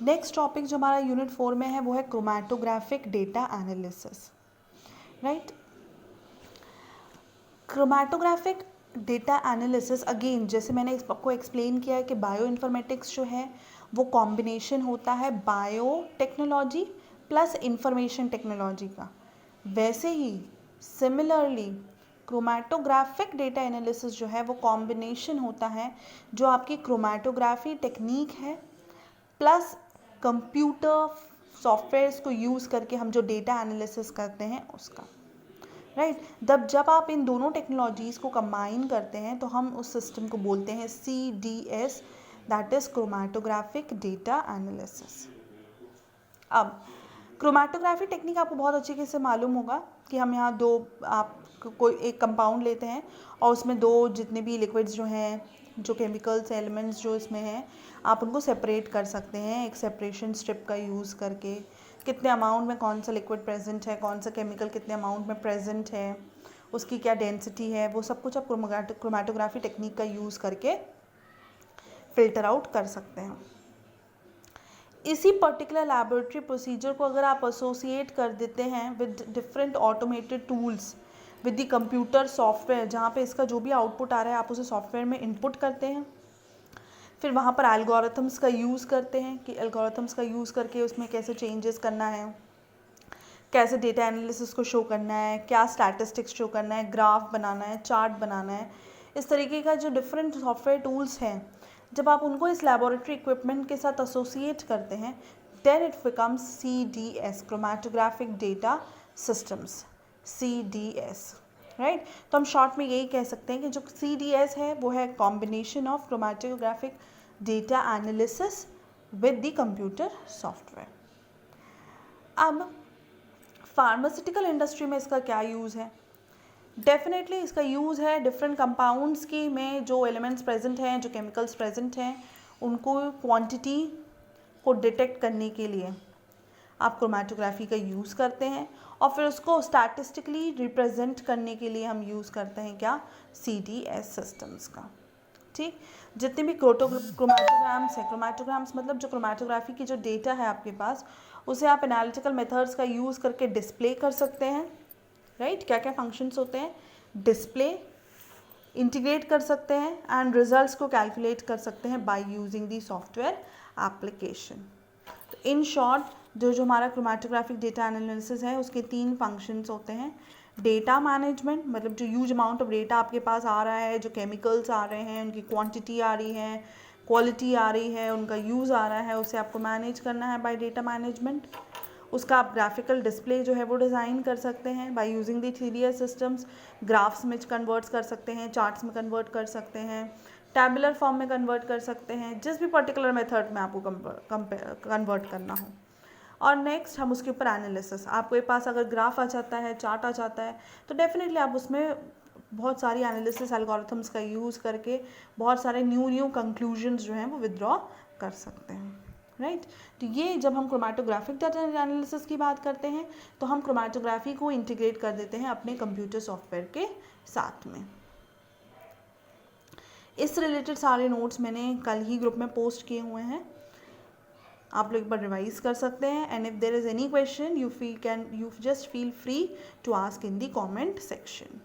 Next topic जो हमारा unit 4 में है वो है chromatographic data analysis, right. Chromatographic data analysis again जैसे मैंने आपको एक्सप्लेन किया है कि बायो इन्फॉर्मेटिक्स जो है वो कॉम्बिनेशन होता है bio technology plus information technology का, वैसे ही सिमिलरली क्रोमैटोग्राफिक डेटा एनालिसिस जो है वो कॉम्बिनेशन होता है जो आपकी क्रोमैटोग्राफी टेक्निक है प्लस कंप्यूटर सॉफ्टवेयर्स को यूज़ करके हम जो डेटा एनालिसिस करते हैं उसका, राइट। जब आप इन दोनों टेक्नोलॉजीज़ को कंबाइन करते हैं तो हम उस सिस्टम को बोलते हैं CDS, that is chromatographic data analysis. अब क्रोमैटोग्राफी टेक्निक आपको बहुत अच्छे से मालूम होगा कि हम यहाँ आप कोई एक कंपाउंड लेते हैं और उसमें दो जितने भी लिक्विड्स जो हैं, जो केमिकल्स एलिमेंट्स जो इसमें हैं, आप उनको सेपरेट कर सकते हैं एक सेपरेशन स्ट्रिप का यूज़ करके। कितने अमाउंट में कौन सा लिक्विड प्रेजेंट है, कौन सा केमिकल कितने अमाउंट में प्रेजेंट है, उसकी क्या डेंसिटी है, वो सब कुछ आप क्रोमैटोग्राफी टेक्निक का यूज़ करके फिल्टर आउट कर सकते हैं। इसी पर्टिकुलर लैबोरेटरी प्रोसीजर को अगर आप एसोसिएट कर देते हैं with different automated tools with the computer software, जहाँ पे इसका जो भी आउटपुट आ रहा है आप उसे सॉफ्टवेयर में इनपुट करते हैं, फिर वहाँ पर एल्गोरिथम्स का यूज़ करते हैं कि एल्गोरिथम्स का यूज़ करके उसमें कैसे चेंजेस करना है, कैसे डेटा एनालिसिस को शो करना है, क्या स्टैटिस्टिक्स शो करना है, ग्राफ बनाना है, चार्ट बनाना है, इस तरीके का जो डिफरेंट सॉफ्टवेयर टूल्स हैं, जब आप उनको इस लैबोरेटरी इक्विपमेंट के साथ एसोसिएट करते हैं then it becomes CDS, chromatographic data systems, CDS, right. तो हम शॉर्ट में यही कह सकते हैं कि जो CDS है वो है combination of chromatographic data analysis with the computer software. अब फार्मास्यूटिकल इंडस्ट्री में इसका क्या यूज़ है? डेफिनेटली इसका यूज़ है डिफरेंट कंपाउंड्स की में जो एलिमेंट्स प्रेजेंट हैं, जो केमिकल्स प्रेजेंट हैं, उनको क्वांटिटी को डिटेक्ट करने के लिए आप क्रोमैटोग्राफी का यूज़ करते हैं और फिर उसको स्टैटिस्टिकली रिप्रेजेंट करने के लिए हम यूज़ करते हैं क्या? CDS सिस्टम्स का, ठीक। जितने भी क्रोमैटोग्राम्स हैं, क्रोमैटोग्राम्स मतलब जो क्रोमैटोग्राफी की जो डेटा है आपके पास उसे आप एनालिटिकल मेथड्स का यूज़ करके डिस्प्ले कर सकते हैं, राइट। क्या क्या फंक्शंस होते हैं? डिस्प्ले, इंटीग्रेट कर सकते हैं एंड रिजल्ट्स को कैलकुलेट कर सकते हैं by using the software application. तो इन शॉर्ट जो हमारा क्रोमैटोग्राफिक डेटा एनालिसिस है उसके 3 फंक्शंस होते हैं। डेटा मैनेजमेंट मतलब जो ह्यूज अमाउंट ऑफ डेटा आपके पास आ रहा है, जो केमिकल्स आ रहे हैं, उनकी क्वांटिटी आ रही है, क्वालिटी आ रही है, उनका यूज़ आ रहा है, उसे आपको मैनेज करना है बाय डेटा मैनेजमेंट। उसका आप ग्राफिकल डिस्प्ले जो है वो डिज़ाइन कर सकते हैं by using the 3DS systems. Graphs में कन्वर्ट कर सकते हैं, चार्ट्स में कन्वर्ट कर सकते हैं, टैबुलर फॉर्म में कन्वर्ट कर सकते हैं, जिस भी पर्टिकुलर मेथड में आपको कन्वर्ट करना हो। और नेक्स्ट हम उसके ऊपर एनालिसिस, आपके पास अगर ग्राफ आ जाता है, चार्ट आ जाता है तो डेफिनेटली आप उसमें बहुत सारी एनालिसिस एल्गोरिथम्स का यूज़ करके बहुत सारे न्यू कंक्लूजन्स जो हैं वो विदड्रॉ कर सकते हैं, राइट। तो ये जब हम क्रोमैटोग्राफिक डाटा एनालिसिस की बात करते हैं तो हम क्रोमैटोग्राफी को इंटीग्रेट कर देते हैं अपने कंप्यूटर सॉफ्टवेयर के साथ में। इस रिलेटेड सारे नोट्स मैंने कल ही ग्रुप में पोस्ट किए हुए हैं, आप लोग एक बार रिवाइज कर सकते हैं। And if there is any question you just feel free to ask in the comment section.